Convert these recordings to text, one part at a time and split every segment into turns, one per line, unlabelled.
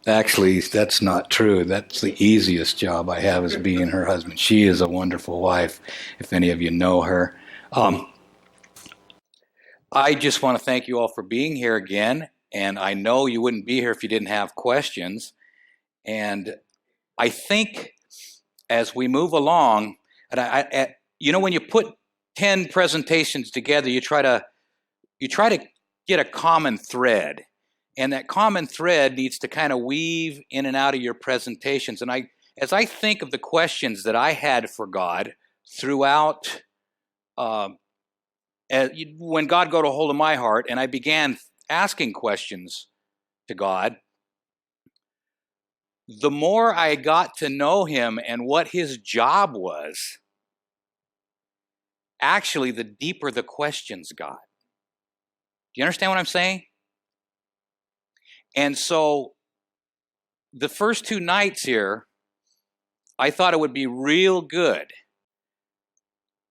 Actually, that's not true. That's the easiest job I have is being her husband. She is a wonderful wife, if any of you know her. I just want to thank you all for being here again. And I know you wouldn't be here if you didn't have questions. And I think as we move along, and when you put 10 presentations together, you try to get a common thread. And that common thread needs to kind of weave in and out of your presentations. And as I think of the questions that I had for God throughout, when God got a hold of my heart and I began asking questions to God, the more I got to know him and what his job was, actually, the deeper the questions got. Do you understand what I'm saying? And so the first 2 nights here, I thought it would be real good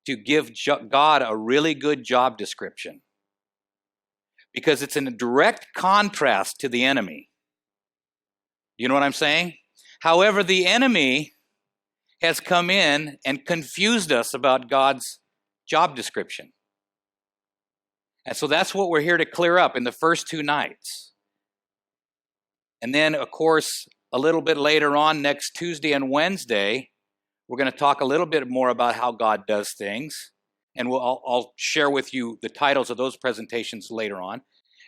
to give God a really good job description, because it's in a direct contrast to the enemy. You know what I'm saying? However, the enemy has come in and confused us about God's job description. And so that's what we're here to clear up in the first 2 nights. And then, of course, a little bit later on, next Tuesday and Wednesday, we're going to talk a little bit more about how God does things. And I'll share with you the titles of those presentations later on.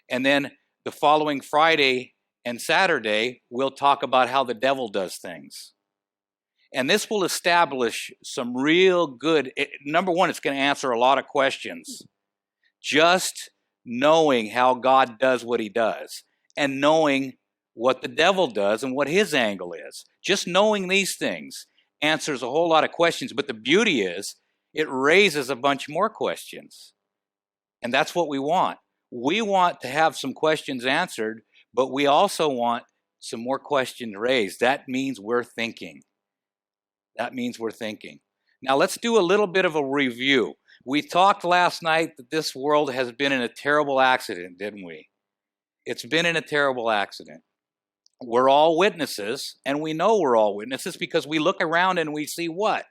And then the following Friday and Saturday, we'll talk about how the devil does things. And this will establish some real good, number one, it's going to answer a lot of questions. Just knowing how God does what he does and knowing what the devil does and what his angle is. Just knowing these things answers a whole lot of questions. But the beauty is it raises a bunch more questions. And that's what we want. We want to have some questions answered, but we also want some more questions raised. That means we're thinking. That means we're thinking. Now let's do a little bit of a review. We talked last night that this world has been in a terrible accident, didn't we? It's been in a terrible accident. We're all witnesses, and we know we're all witnesses because we look around and we see what?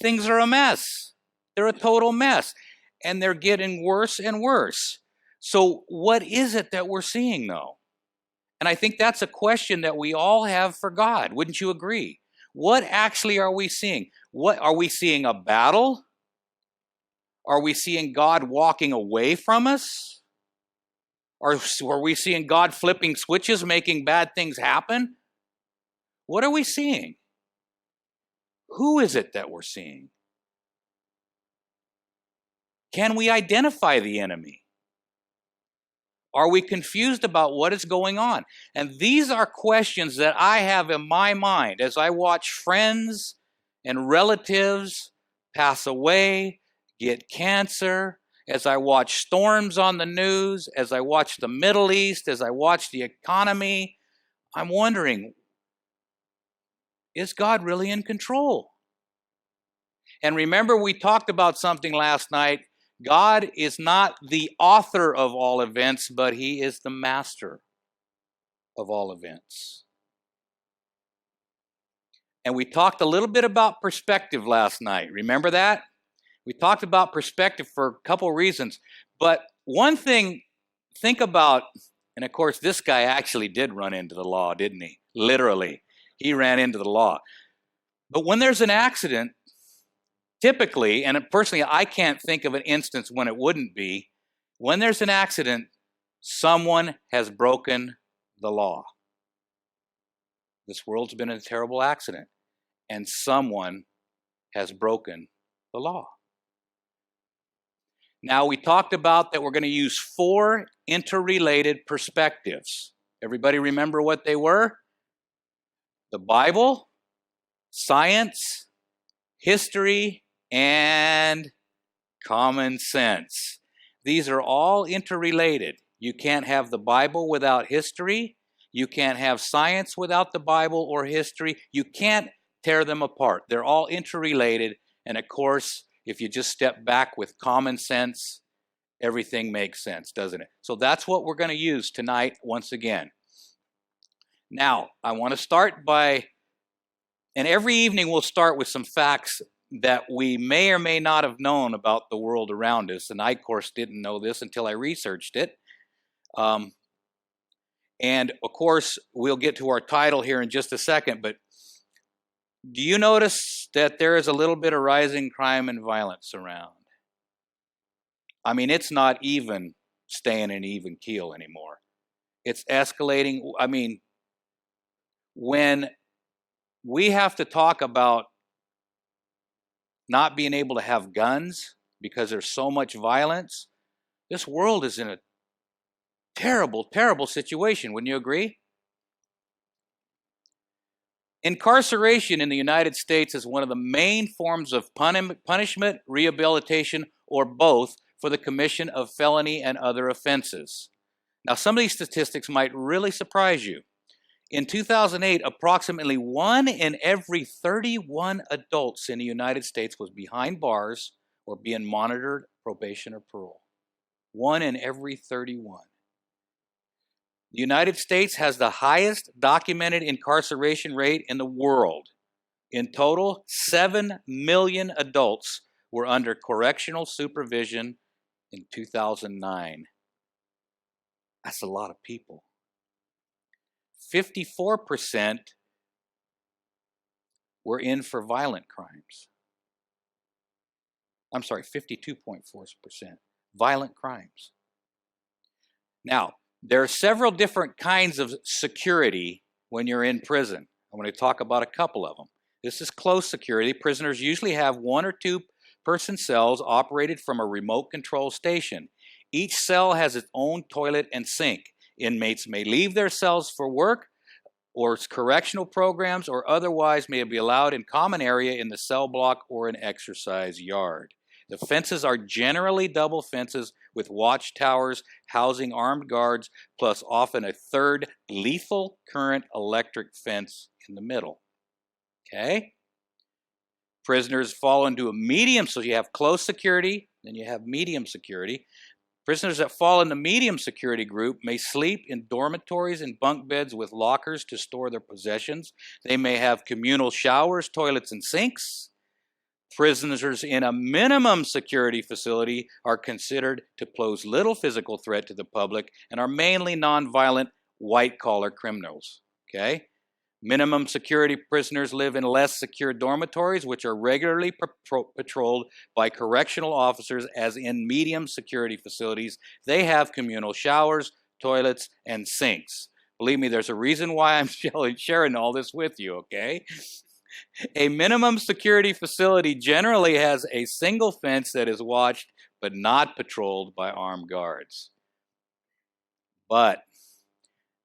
Things are a mess. They're a total mess, and they're getting worse and worse. So what is it that we're seeing, though? And I think that's a question that we all have for God. Wouldn't you agree? What actually are we seeing? What are we seeing? A battle? Are we seeing God walking away from us? Are we seeing God flipping switches, making bad things happen? What are we seeing? Who is it that we're seeing? Can we identify the enemy? Are we confused about what is going on? And these are questions that I have in my mind as I watch friends and relatives pass away, get cancer, as I watch storms on the news, as I watch the Middle East, as I watch the economy. I'm wondering, is God really in control? And remember, we talked about something last night. God is not the author of all events, but he is the master of all events. And we talked a little bit about perspective last night. Remember that? We talked about perspective for a couple reasons. But one thing, think about, and of course, this guy actually did run into the law, didn't he? Literally, he ran into the law. But when there's an accident, typically, and personally, I can't think of an instance when it wouldn't be, when there's an accident, someone has broken the law. This world's been in a terrible accident, and someone has broken the law. Now, we talked about that we're going to use 4 interrelated perspectives. Everybody remember what they were? The Bible, science, history, and common sense. These are all interrelated. You can't have the Bible without history. You can't have science without the Bible or history. You can't tear them apart. They're all interrelated. And of course, if you just step back with common sense, everything makes sense, doesn't it? So that's what we're going to use tonight once again. Now, I want to start by, and every evening we'll start with some facts that we may or may not have known about the world around us. And I, of course, didn't know this until I researched it. And of course, we'll get to our title here in just a second, but do you notice that there is a little bit of rising crime and violence around? I mean, it's not even staying in even keel anymore. It's escalating. I mean, when we have to talk about not being able to have guns because there's so much violence, this world is in a terrible, terrible situation. Wouldn't you agree? Incarceration in the United States is one of the main forms of punishment, rehabilitation, or both for the commission of felony and other offenses. Now, some of these statistics might really surprise you. In 2008, approximately 1 in every 31 adults in the United States was behind bars or being monitored, probation, or parole. 1 in every 31. The United States has the highest documented incarceration rate in the world. In total, 7 million adults were under correctional supervision in 2009. That's a lot of people. 54% were in for violent crimes. I'm sorry, 52.4% violent crimes. Now, there are several different kinds of security when you're in prison. I'm going to talk about a couple of them. This is close security. Prisoners usually have 1 or 2 person cells operated from a remote control station. Each cell has its own toilet and sink. Inmates may leave their cells for work or correctional programs, or otherwise may be allowed in common area in the cell block or an exercise yard. The fences are generally double fences with watchtowers housing armed guards, plus often a third lethal current electric fence in the middle. Okay? Prisoners fall into a medium, so you have close security, then you have medium security. Prisoners that fall in the medium security group may sleep in dormitories and bunk beds with lockers to store their possessions. They may have communal showers, toilets, and sinks. Prisoners in a minimum security facility are considered to pose little physical threat to the public and are mainly nonviolent white-collar criminals. Okay? Minimum security prisoners live in less secure dormitories, which are regularly patrolled by correctional officers, as in medium security facilities. They have communal showers, toilets, and sinks. Believe me, there's a reason why I'm sharing all this with you, okay? A minimum security facility generally has a single fence that is watched but not patrolled by armed guards. But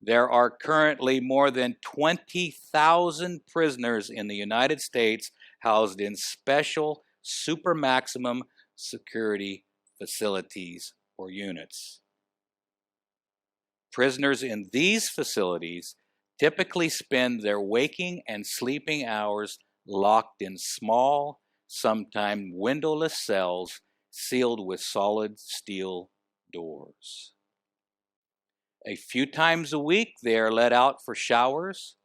there are currently more than 20,000 prisoners in the United States housed in special super maximum security facilities or units. Prisoners in these facilities typically spend their waking and sleeping hours locked in small, sometimes windowless cells sealed with solid steel doors. A few times a week, they are let out for showers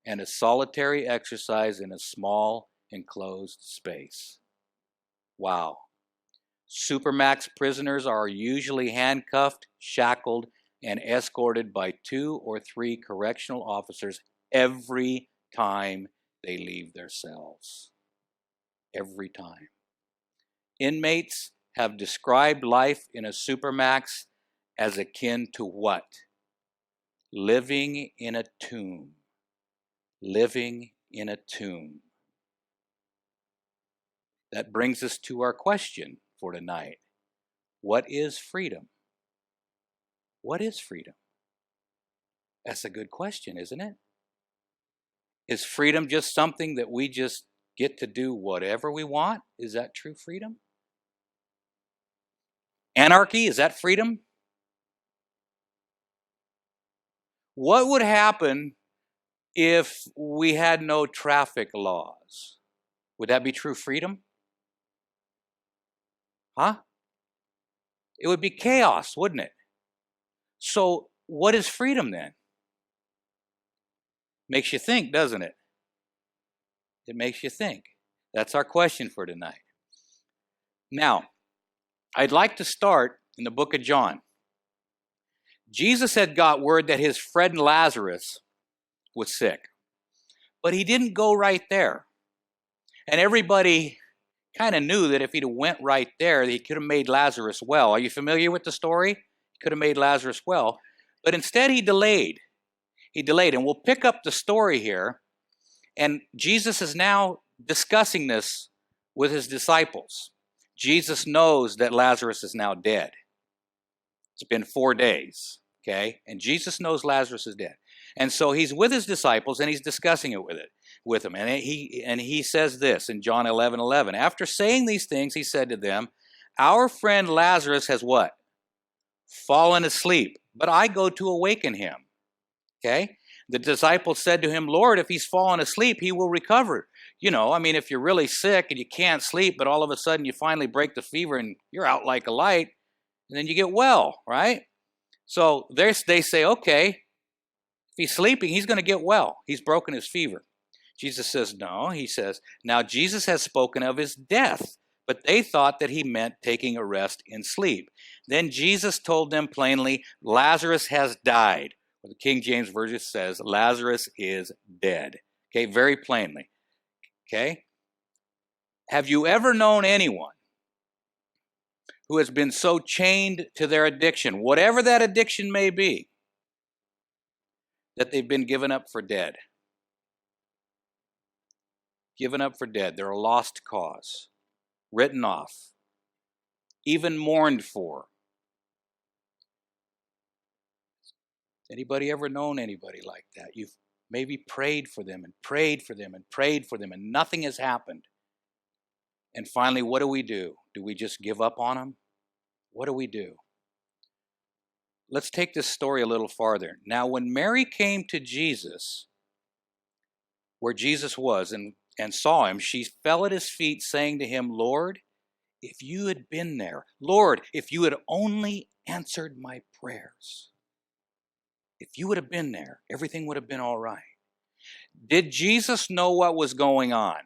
and a solitary exercise in a small enclosed space. Wow. Supermax prisoners are usually handcuffed, shackled, and escorted by 2 or 3 correctional officers every time they leave their cells. Every time. Inmates have described life in a supermax as akin to what? Living in a tomb. Living in a tomb. That brings us to our question for tonight. What is freedom? What is freedom? That's a good question, isn't it? Is freedom just something that we just get to do whatever we want? Is that true freedom? Anarchy, is that freedom? What would happen if we had no traffic laws? Would that be true freedom? Huh? It would be chaos, wouldn't it? So, what is freedom then? Makes you think, doesn't it? It makes you think. That's our question for tonight. Now, I'd like to start in the book of John. Jesus had got word that his friend Lazarus was sick, but he didn't go right there. And everybody kind of knew that if he'd went right there, he could have made Lazarus well. Are you familiar with the story? He could have made Lazarus well. But instead he delayed. He delayed. And we'll pick up the story here. And Jesus is now discussing this with his disciples. Jesus knows that Lazarus is now dead. It's been 4 days, okay? And Jesus knows Lazarus is dead. And so he's with his disciples and he's discussing it with them. And he says this in John 11:11. After saying these things, he said to them, "Our friend Lazarus has" what? "Fallen asleep, but I go to awaken him." Okay? The disciples said to him, "Lord, if he's fallen asleep, he will recover." You know, I mean, if you're really sick and you can't sleep, but all of a sudden you finally break the fever and you're out like a light, and then you get well, right? So they say, okay, if he's sleeping, he's going to get well. He's broken his fever. Jesus says, no. He says, now Jesus has spoken of his death, but they thought that he meant taking a rest in sleep. Then Jesus told them plainly, Lazarus has died. Or the King James Version says, Lazarus is dead. Okay, very plainly. Okay? Have you ever known anyone who has been so chained to their addiction, whatever that addiction may be, that they've been given up for dead? Given up for dead. They're a lost cause. Written off. Even mourned for. Anybody ever known anybody like that? You've maybe prayed for them and prayed for them and prayed for them and nothing has happened. And finally, what do? Do we just give up on them? What do we do? Let's take this story a little farther. Now, when Mary came to Jesus, where Jesus was, and saw him, she fell at his feet, saying to him, Lord, if you had been there, Lord, if you had only answered my prayers, if you would have been there, everything would have been all right. Did Jesus know what was going on?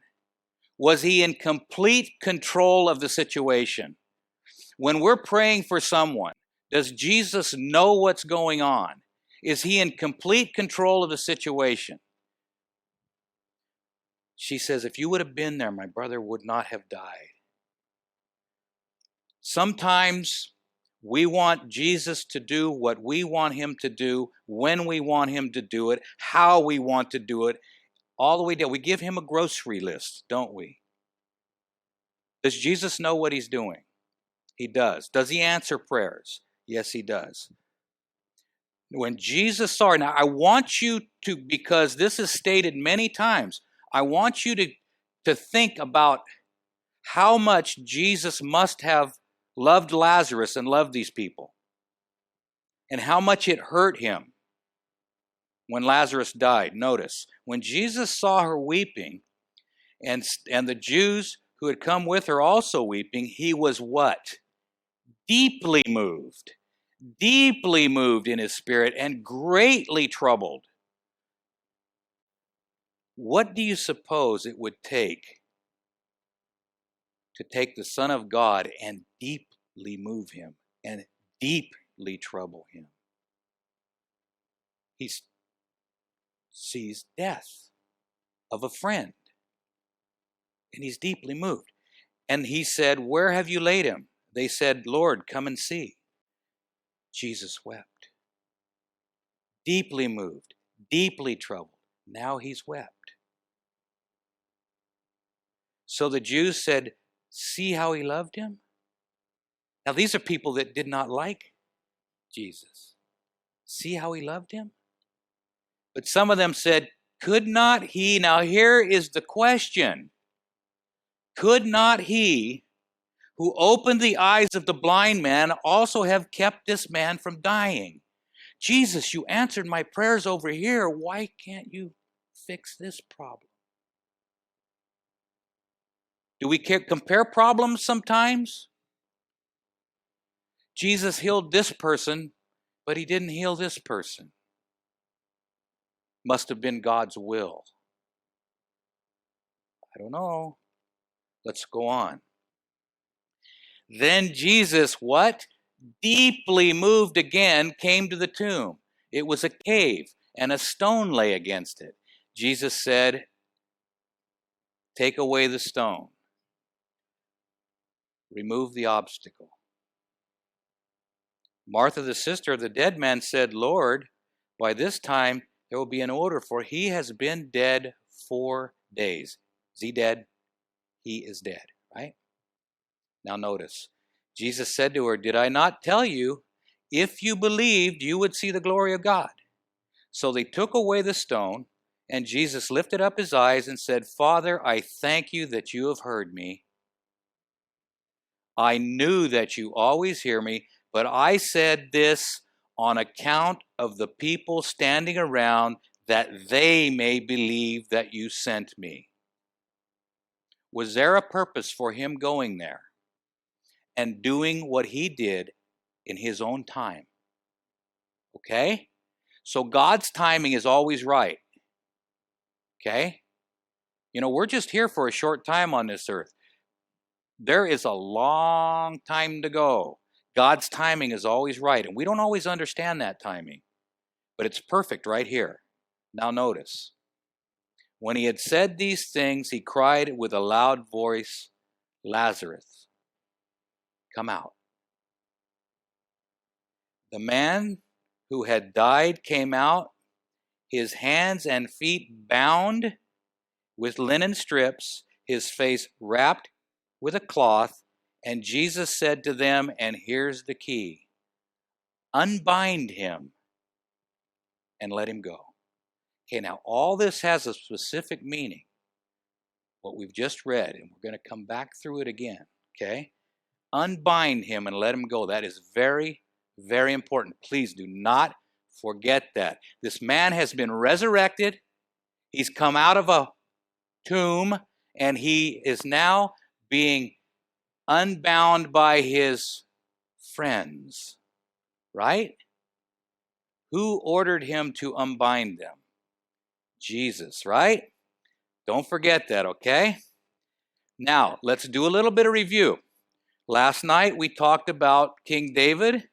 Was he in complete control of the situation? When we're praying for someone, does Jesus know what's going on? Is he in complete control of the situation? She says, if you would have been there, my brother would not have died. Sometimes we want Jesus to do what we want him to do, when we want him to do it, how we want to do it, all the way down. We give him a grocery list, don't we? Does Jesus know what he's doing? He does. Does he answer prayers? Yes, he does. When Jesus saw her, now I want you to, because this is stated many times, I want you to think about how much Jesus must have loved Lazarus and loved these people, and how much it hurt him when Lazarus died. Notice, when Jesus saw her weeping, and the Jews who had come with her also weeping, he was what? Deeply moved in his spirit, and greatly troubled. What do you suppose it would take to take the Son of God and deeply move him and deeply trouble him? He sees death of a friend, and he's deeply moved. And he said, where have you laid him? They said, Lord, come and see. Jesus wept. Deeply moved, deeply troubled. Now he's wept. So the Jews said, see how he loved him? Now these are people that did not like Jesus. See how he loved him? But some of them said, could not he, now here is the question, could not he who opened the eyes of the blind man also have kept this man from dying? Jesus, you answered my prayers over here. Why can't you fix this problem? Do we compare problems sometimes? Jesus healed this person, but he didn't heal this person. Must have been God's will. I don't know. Let's go on. Then Jesus, what? Deeply moved again, came to the tomb. It was a cave, and a stone lay against it. Jesus said, take away the stone. Remove the obstacle. Martha, the sister of the dead man, said, Lord, by this time there will be an odor, for he has been dead 4 days. Is he dead? He is dead, right? Now notice, Jesus said to her, did I not tell you, if you believed, you would see the glory of God? So they took away the stone, and Jesus lifted up his eyes and said, Father, I thank you that you have heard me. I knew that you always hear me, but I said this on account of the people standing around, that they may believe that you sent me. Was there a purpose for him going there and doing what he did in his own time? Okay? So God's timing is always right. Okay? You know, we're just here for a short time on this earth. There is a long time to go. God's timing is always right, and we don't always understand that timing, but it's perfect right here. Now notice, when he had said these things, he cried with a loud voice, Lazarus, come out. The man who had died came out, his hands and feet bound with linen strips, his face wrapped with a cloth, and Jesus said to them, and here's the key, unbind him and let him go. Okay, now all this has a specific meaning, what we've just read, and we're going to come back through it again, okay? Unbind him and let him go. That is very, very important. Please do not forget that. This man has been resurrected. He's come out of a tomb, and he is now being unbound by his friends, right? Who ordered him to unbind them? Jesus, right? Don't forget that, okay? Now, let's do a little bit of review. Last night we talked about King David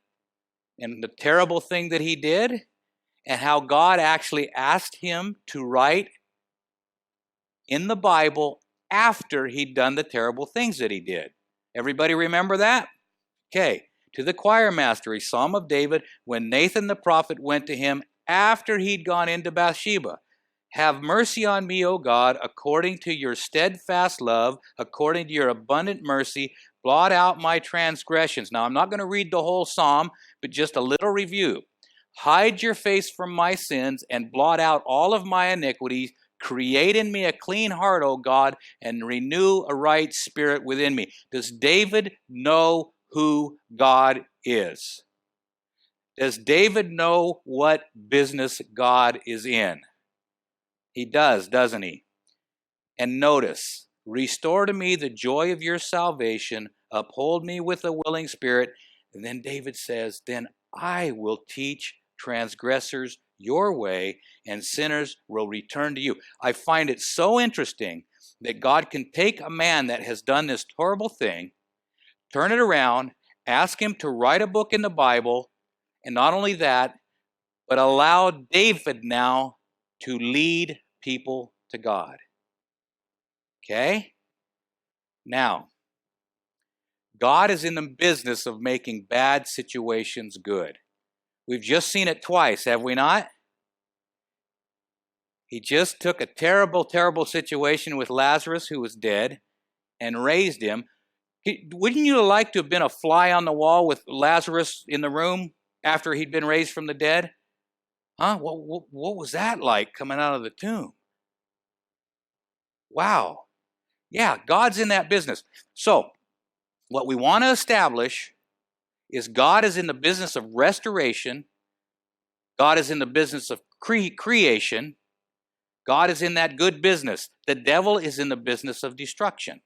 and the terrible thing that he did, and how God actually asked him to write in the Bible after he'd done the terrible things that he did. Everybody remember that? Okay. To the choir master, a psalm of David, when Nathan the prophet went to him after he'd gone into Bathsheba. Have mercy on me, O God, according to your steadfast love, according to your abundant mercy, blot out my transgressions. Now, I'm not going to read the whole psalm, but just a little review. Hide your face from my sins and blot out all of my iniquities. Create in me a clean heart, O God, and renew a right spirit within me. Does David know who God is? Does David know what business God is in? He does, doesn't he? And notice, restore to me the joy of your salvation, uphold me with a willing spirit. And then David says, then I will teach transgressors your way, and sinners will return to you. I find it so interesting that God can take a man that has done this horrible thing, turn it around, ask him to write a book in the Bible, and not only that, but allow David now to lead people to God. Okay? Now, God is in the business of making bad situations good. We've just seen it twice, have we not? He just took a terrible, terrible situation with Lazarus, who was dead, and raised him. Wouldn't you like to have been a fly on the wall with Lazarus in the room after he'd been raised from the dead? Huh? What was that like coming out of the tomb? Wow. Yeah, God's in that business. So, what we want to establish is God is in the business of restoration. God is in the business of creation. God is in that good business. The devil is in the business of destruction.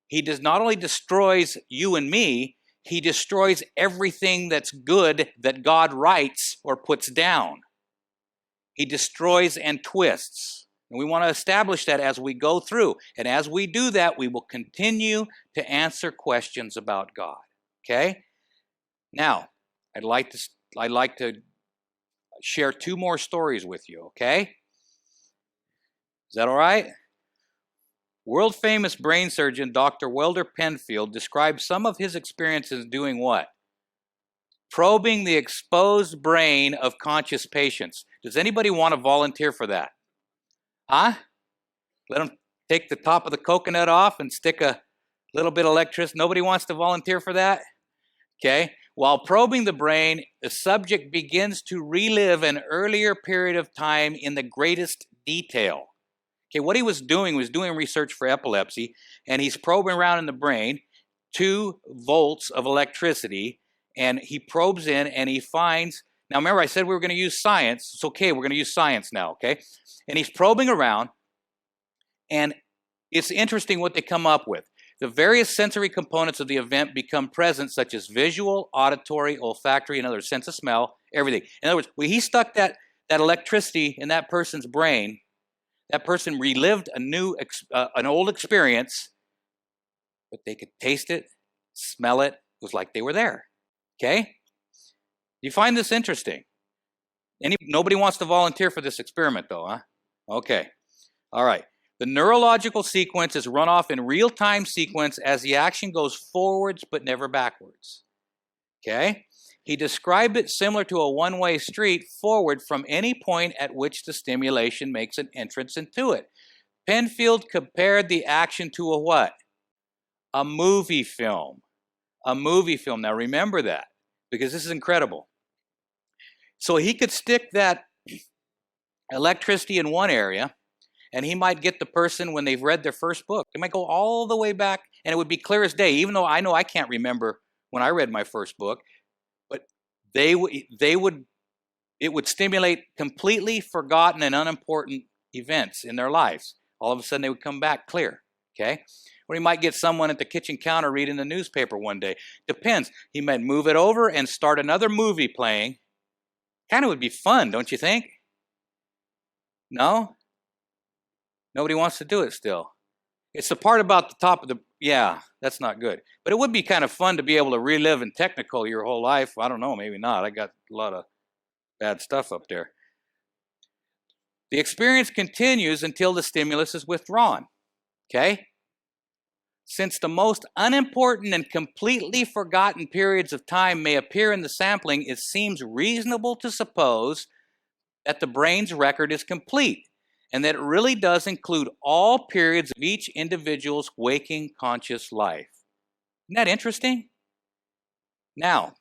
He does not only destroys you and me, he destroys everything that's good that God writes or puts down. He destroys and twists. And we want to establish that as we go through. And as we do that, we will continue to answer questions about God. Okay? Now, I'd like to share 2 more stories with you, okay? Is that all right? World-famous brain surgeon Dr. Wilder Penfield describes some of his experiences doing what? Probing the exposed brain of conscious patients. Does anybody want to volunteer for that? Huh? Let them take the top of the coconut off and stick a little bit of electricity. Nobody wants to volunteer for that? Okay. While probing the brain, the subject begins to relive an earlier period of time in the greatest detail. Okay, what he was doing research for epilepsy, and he's probing around in the brain, 2 volts of electricity, and he probes in and he finds, now remember I said we were going to use science. It's okay, we're going to use science now, okay? And he's probing around, and it's interesting what they come up with. The various sensory components of the event become present, such as visual, auditory, olfactory, and other sense of smell, everything. In other words, when he stuck that electricity in that person's brain, that person relived an old experience, but they could taste it, smell it. It was like they were there. Okay? You find this interesting? Nobody wants to volunteer for this experiment, though, huh? Okay. All right. The neurological sequence is run off in real-time sequence as the action goes forwards but never backwards. Okay? He described it similar to a one-way street forward from any point at which the stimulation makes an entrance into it. Penfield compared the action to a what? A movie film. A movie film. Now remember that, because this is incredible. So he could stick that electricity in one area, and he might get the person when they've read their first book. They might go all the way back, and it would be clear as day, even though I know I can't remember when I read my first book, but it would stimulate completely forgotten and unimportant events in their lives. All of a sudden, they would come back clear, okay? Or he might get someone at the kitchen counter reading the newspaper one day. Depends. He might move it over and start another movie playing. Kind of would be fun, don't you think? No? Nobody wants to do it still. It's the part about the top of the, yeah, that's not good. But it would be kind of fun to be able to relive in Technicolor your whole life. I don't know, maybe not. I got a lot of bad stuff up there. The experience continues until the stimulus is withdrawn, okay? Since the most unimportant and completely forgotten periods of time may appear in the sampling, it seems reasonable to suppose that the brain's record is complete and that it really does include all periods of each individual's waking conscious life. Isn't that interesting? Now,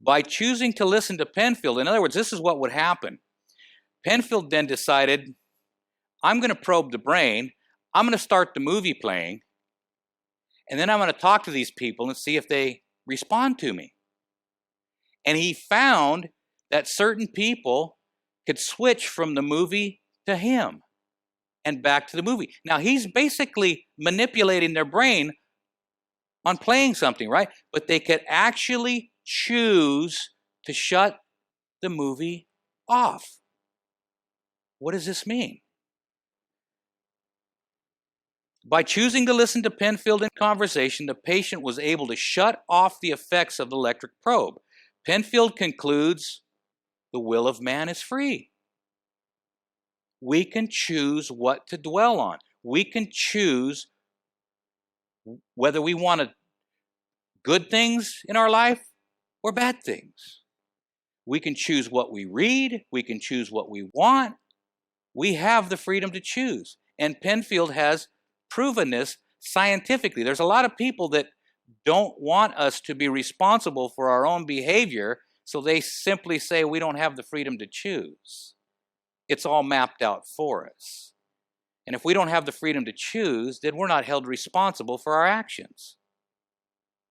by choosing to listen to Penfield, in other words, this is what would happen. Penfield then decided, I'm going to probe the brain, I'm going to start the movie playing, and then I'm going to talk to these people and see if they respond to me. And he found that certain people could switch from the movie to him and back to the movie. Now, he's basically manipulating their brain on playing something, right? But they could actually choose to shut the movie off. What does this mean? By choosing to listen to Penfield in conversation, the patient was able to shut off the effects of the electric probe. Penfield concludes, the will of man is free. We can choose what to dwell on. We can choose whether we want good things in our life or bad things. We can choose what we read. We can choose what we want. We have the freedom to choose. And Penfield has proven this scientifically. There's a lot of people that don't want us to be responsible for our own behavior, so they simply say we don't have the freedom to choose. It's all mapped out for us. And if we don't have the freedom to choose, then we're not held responsible for our actions.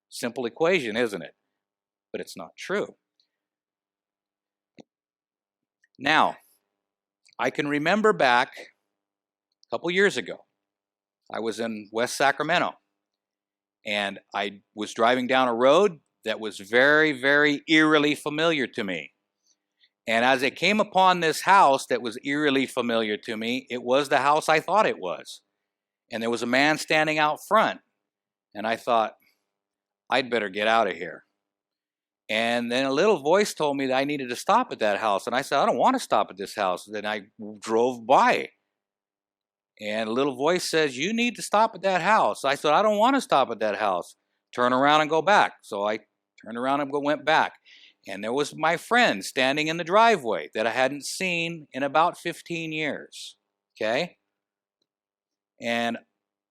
Simple equation, isn't it? But it's not true. Now, I can remember back a couple years ago, I was in West Sacramento, and I was driving down a road that was very, very eerily familiar to me. And as I came upon this house that was eerily familiar to me, it was the house I thought it was. And there was a man standing out front. And I thought, I'd better get out of here. And then a little voice told me that I needed to stop at that house. And I said, I don't want to stop at this house. Then I drove by. And a little voice says, you need to stop at that house. I said, I don't want to stop at that house. Turn around and go back. So I turned around and went back. And there was my friend standing in the driveway that I hadn't seen in about 15 years. Okay? And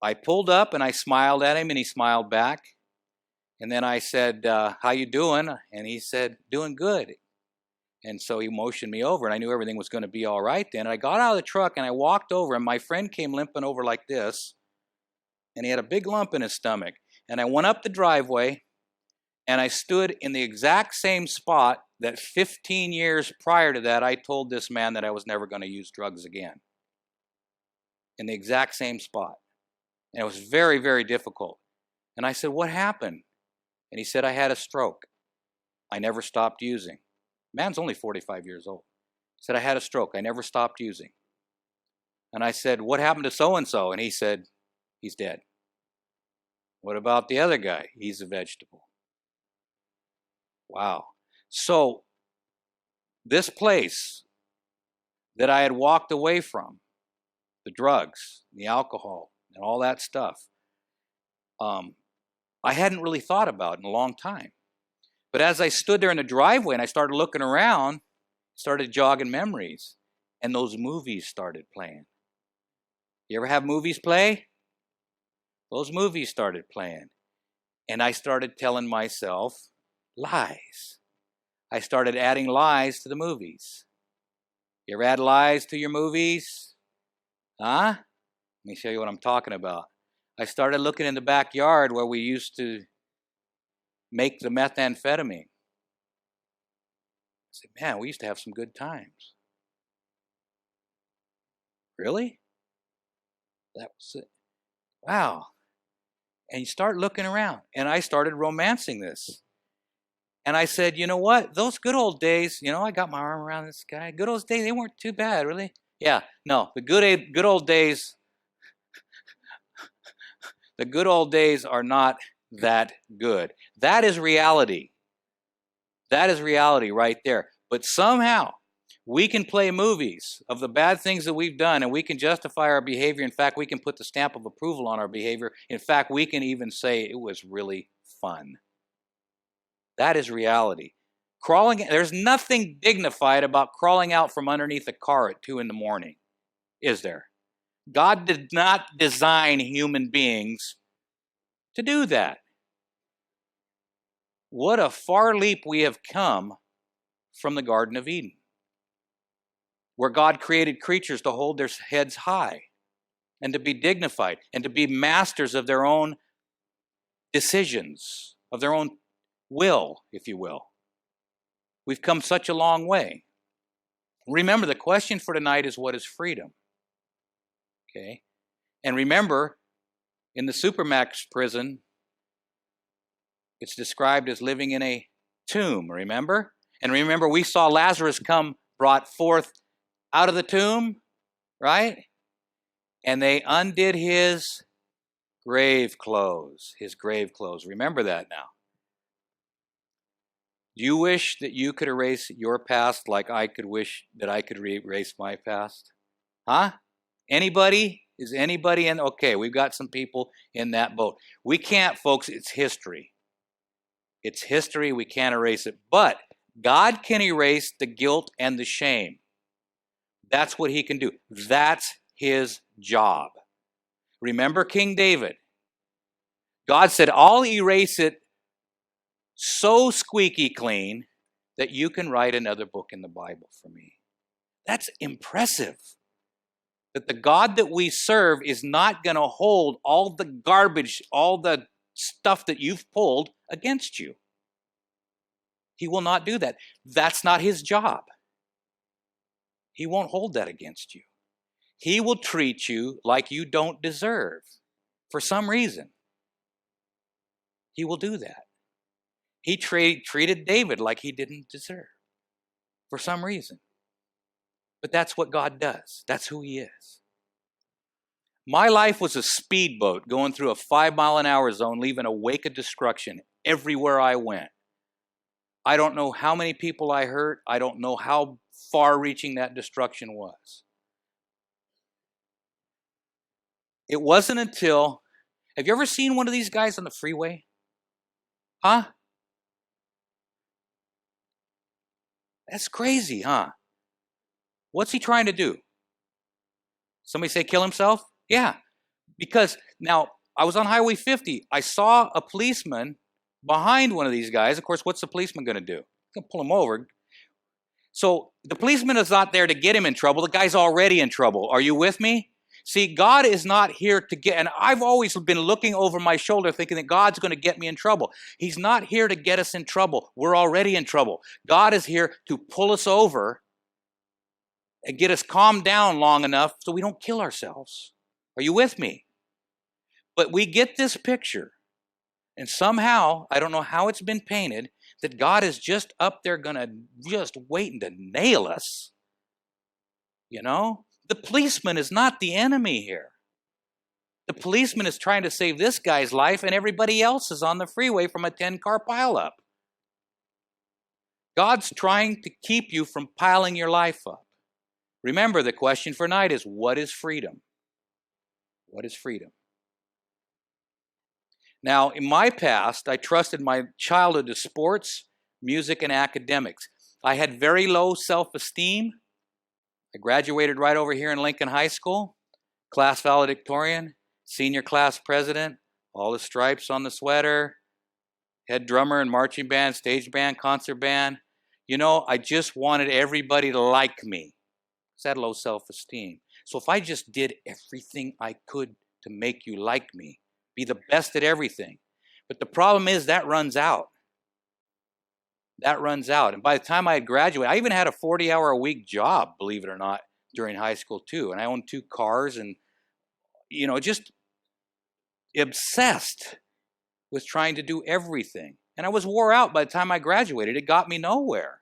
I pulled up and I smiled at him and he smiled back. And then I said, how you doing? And he said, doing good. And so he motioned me over and I knew everything was going to be all right then. And I got out of the truck and I walked over and my friend came limping over like this. And he had a big lump in his stomach. And I went up the driveway and I stood in the exact same spot that 15 years prior to that I told this man that I was never going to use drugs again. In the exact same spot. And it was very, very difficult. And I said, what happened? And he said, I had a stroke. I never stopped using. Man's only 45 years old. He said, I had a stroke. I never stopped using. And I said, what happened to so-and-so? And he said, he's dead. What about the other guy? He's a vegetable. Wow. So this place that I had walked away from, the drugs, the alcohol, and all that stuff, I hadn't really thought about in a long time. But as I stood there in the driveway and I started looking around, started jogging memories, and those movies started playing. You ever have movies play? Those movies started playing. And I started telling myself lies. I started adding lies to the movies. You ever add lies to your movies? Huh? Let me show you what I'm talking about. I started looking in the backyard where we used to make the methamphetamine. I said, man, we used to have some good times. Really? That was it. Wow. And you start looking around. And I started romancing this. And I said, you know what? Those good old days, I got my arm around this guy. Good old days, they weren't too bad, really. Yeah, no, the good old days, the good old days are not that good. That is reality. That is reality right there. But somehow, we can play movies of the bad things that we've done and we can justify our behavior. In fact, we can put the stamp of approval on our behavior. In fact, we can even say it was really fun. That is reality. There's nothing dignified about crawling out from underneath a car at 2 a.m, is there? God did not design human beings to do that. What a far leap we have come from the Garden of Eden, where God created creatures to hold their heads high and to be dignified and to be masters of their own decisions, of their own will, if you will. We've come such a long way. Remember, the question for tonight is, what is freedom? Okay? And remember, in the Supermax prison, it's described as living in a tomb, remember? And remember, we saw Lazarus come brought forth out of the tomb, right? And they undid his grave clothes. Remember that now. Do you wish that you could erase your past like I could wish that I could erase my past? Huh? Anybody? Is anybody in? Okay, we've got some people in that boat. We can't, folks. It's history. It's history. We can't erase it. But God can erase the guilt and the shame. That's what he can do. That's his job. Remember King David? God said, I'll erase it so squeaky clean that you can write another book in the Bible for me. That's impressive. That the God that we serve is not going to hold all the garbage, all the stuff that you've pulled against you. He will not do that. That's not his job. He won't hold that against you. He will treat you like you don't deserve for some reason. He will do that. He treated David like he didn't deserve. for some reason. But that's what God does. That's who He is. My life was a speedboat going through a 5-mile-an-hour zone, leaving a wake of destruction everywhere I went. I don't know how many people I hurt. I don't know how far-reaching that destruction was. It wasn't until... Have you ever seen one of these guys on the freeway? Huh? That's crazy, huh? What's he trying to do? Somebody say kill himself? Yeah. Because now, I was on Highway 50. I saw a policeman behind one of these guys. Of course, what's the policeman going to do? He's going to pull him over. So the policeman is not there to get him in trouble. The guy's already in trouble. Are you with me? See, God is not here to get, and I've always been looking over my shoulder thinking that God's going to get me in trouble. He's not here to get us in trouble. We're already in trouble. God is here to pull us over and get us calmed down long enough so we don't kill ourselves. Are you with me? But we get this picture, and somehow, I don't know how it's been painted, that God is just up there going to just waiting to nail us. You know? The policeman is not the enemy here. The policeman is trying to save this guy's life, and everybody else is on the freeway from a 10-car pileup. God's trying to keep you from piling your life up. Remember, the question for tonight is, what is freedom? What is freedom? Now, in my past, I trusted my childhood to sports, music, and academics. I had very low self-esteem. I graduated right over here in Lincoln High School, class valedictorian, senior class president, all the stripes on the sweater, head drummer in marching band, stage band, concert band. You know, I just wanted everybody to like me. I had low self-esteem. So if I just did everything I could to make you like me, be the best at everything. But the problem is that runs out. That runs out. And by the time I had graduated, I even had a 40-hour-a-week job, believe it or not, during high school too. And I owned 2 cars and, you know, just obsessed with trying to do everything. And I was wore out by the time I graduated. It got me nowhere.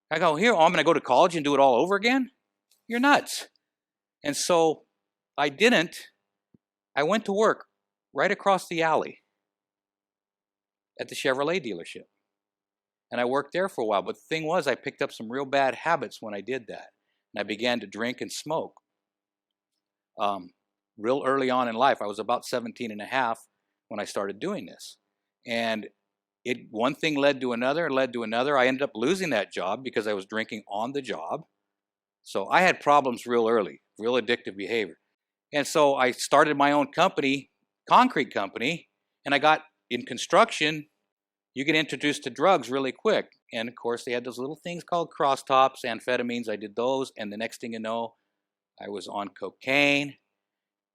I go, here, I'm going to go to college and do it all over again? You're nuts. And so I didn't. I went to work right across the alley at the Chevrolet dealership. And I worked there for a while. But the thing was, I picked up some real bad habits when I did that. And I began to drink and smoke. Real early on in life, I was about 17 and a half when I started doing this. And one thing led to another, led to another. I ended up losing that job because I was drinking on the job. So I had problems real early, real addictive behavior. And so I started my own company, concrete company, and I got in construction. You get introduced to drugs really quick. And of course, they had those little things called crosstops, amphetamines. I did those. And the next thing you know, I was on cocaine.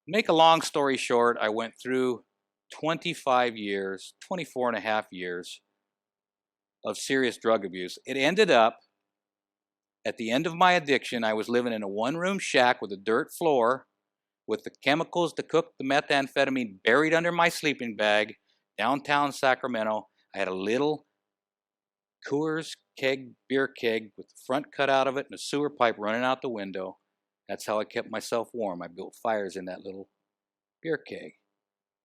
Make a long story short, I went through 25 years, 24 and a half years of serious drug abuse. It ended up, at the end of my addiction, I was living in a one-room shack with a dirt floor with the chemicals to cook the methamphetamine buried under my sleeping bag, downtown Sacramento. I had a little Coors keg, beer keg, with the front cut out of it and a sewer pipe running out the window. That's how I kept myself warm. I built fires in that little beer keg.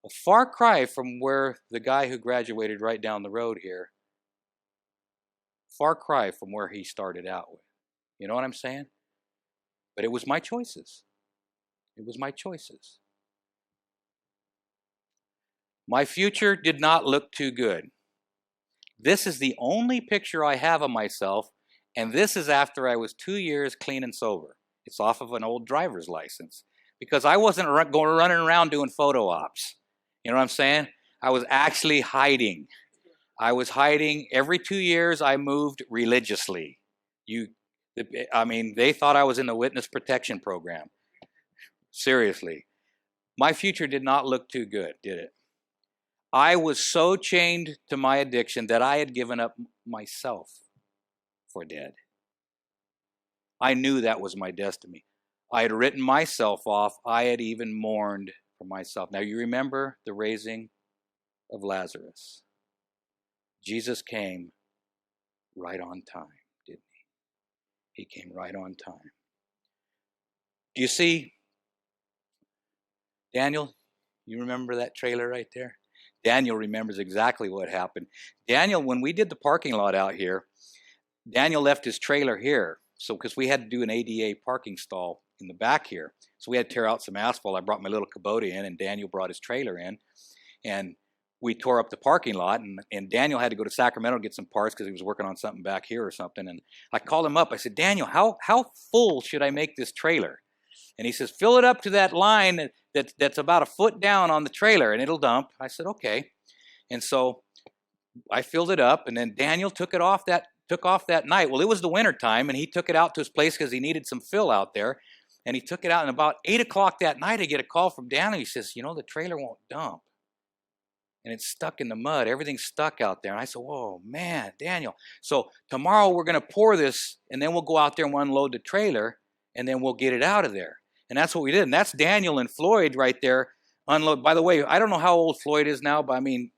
A far cry from where the guy who graduated right down the road here, far cry from where he started out with. You know what I'm saying? But it was my choices. It was my choices. My future did not look too good. This is the only picture I have of myself, and this is after I was 2 years clean and sober. It's off of an old driver's license because I wasn't running around doing photo ops. You know what I'm saying? I was actually hiding. I was hiding. Every 2 years, I moved religiously. They thought I was in the witness protection program. Seriously. My future did not look too good, did it? I was so chained to my addiction that I had given up myself for dead. I knew that was my destiny. I had written myself off. I had even mourned for myself. Now you remember the raising of Lazarus. Jesus came right on time, didn't he? He came right on time. Do you see, Daniel? You remember that trailer right there? Daniel remembers exactly what happened. Daniel, when we did the parking lot out here, Daniel left his trailer here. So, because we had to do an ADA parking stall in the back here. So we had to tear out some asphalt. I brought my little Kubota in, and Daniel brought his trailer in. And we tore up the parking lot, and Daniel had to go to Sacramento to get some parts because he was working on something back here or something. And I called him up. I said, Daniel, how full should I make this trailer? And he says, fill it up to that line that's about a foot down on the trailer, and it'll dump. I said, okay. And so I filled it up, and then Daniel took off that night. Well, it was the winter time, and he took it out to his place because he needed some fill out there. And he took it out, and about 8 o'clock that night, I get a call from Daniel. He says, the trailer won't dump. And it's stuck in the mud. Everything's stuck out there. And I said, whoa, man, Daniel. So tomorrow we're going to pour this, and then we'll go out there and we'll unload the trailer, and then we'll get it out of there. And that's what we did. And that's Daniel and Floyd right there. Unload. By the way, I don't know how old Floyd is now, but I mean,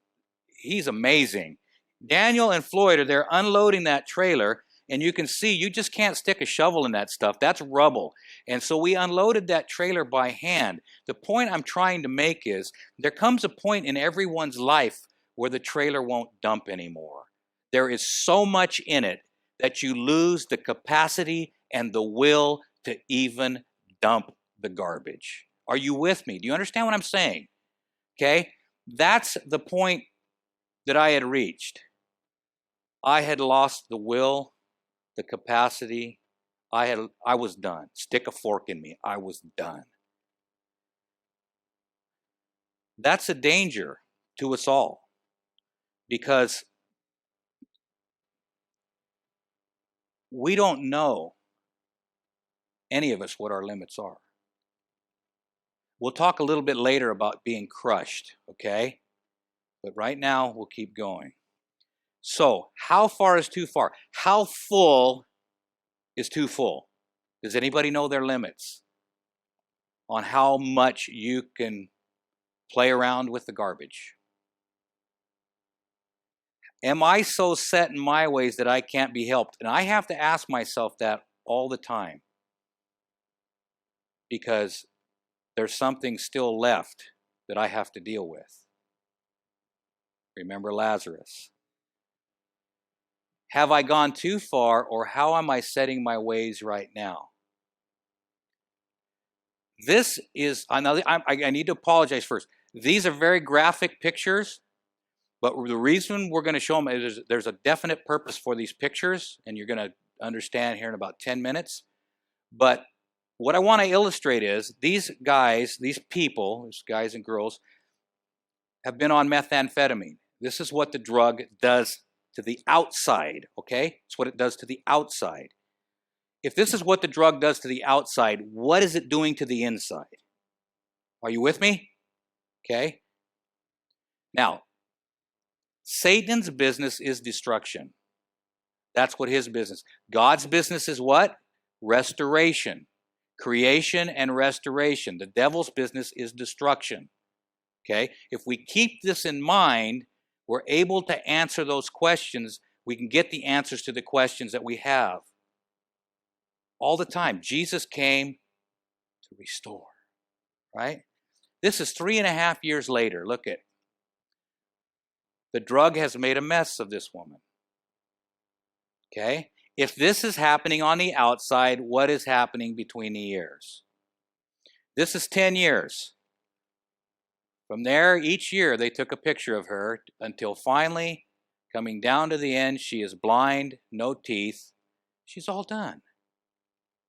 he's amazing. Daniel and Floyd are there unloading that trailer, and you can see you just can't stick a shovel in that stuff. That's rubble. And so we unloaded that trailer by hand. The point I'm trying to make is there comes a point in everyone's life where the trailer won't dump anymore. There is so much in it that you lose the capacity and the will to even dump the garbage. Are you with me? Do you understand what I'm saying? Okay? That's the point that I had reached. I had lost the will, the capacity. I was done. Stick a fork in me. I was done. That's a danger to us all, because we don't know, any of us, what our limits are. We'll talk a little bit later about being crushed, okay? But right now, we'll keep going. So, how far is too far? How full is too full? Does anybody know their limits on how much you can play around with the garbage? Am I so set in my ways that I can't be helped? And I have to ask myself that all the time, because there's something still left that I have to deal with. Remember Lazarus. Have I gone too far, or how am I setting my ways right now? This is, I need to apologize first. These are very graphic pictures, but the reason we're going to show them is there's a definite purpose for these pictures, and you're going to understand here in about 10 minutes. But what I want to illustrate is these guys, these people, these guys and girls, have been on methamphetamine. This is what the drug does to the outside, okay? It's what it does to the outside. If this is what the drug does to the outside, what is it doing to the inside? Are you with me? Okay? Now, Satan's business is destruction. That's what his business. God's business is what? Restoration. Creation and restoration. The devil's business is destruction. Okay? If we keep this in mind, we're able to answer those questions. We can get the answers to the questions that we have. All the time. Jesus came to restore. Right? This is 3.5 years later. Look at. The drug has made a mess of this woman. Okay? If this is happening on the outside, what is happening between the ears? This is 10 years. From there, each year they took a picture of her until finally, coming down to the end, she is blind, no teeth. She's all done.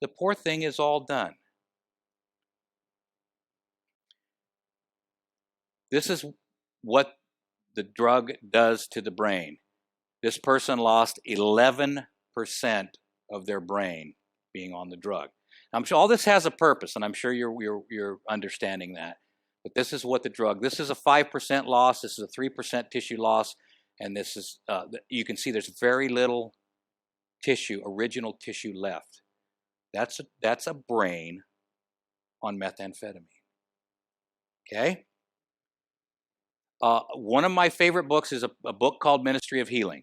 The poor thing is all done. This is what the drug does to the brain. This person lost 11% of their brain being on the drug. I'm sure all this has a purpose, and I'm sure you're understanding that. But this is what the drug. This is a 5% loss. This is a 3% tissue loss, and this is you can see there's very little tissue, original tissue left. That's a brain on methamphetamine. Okay. One of my favorite books is a book called Ministry of Healing.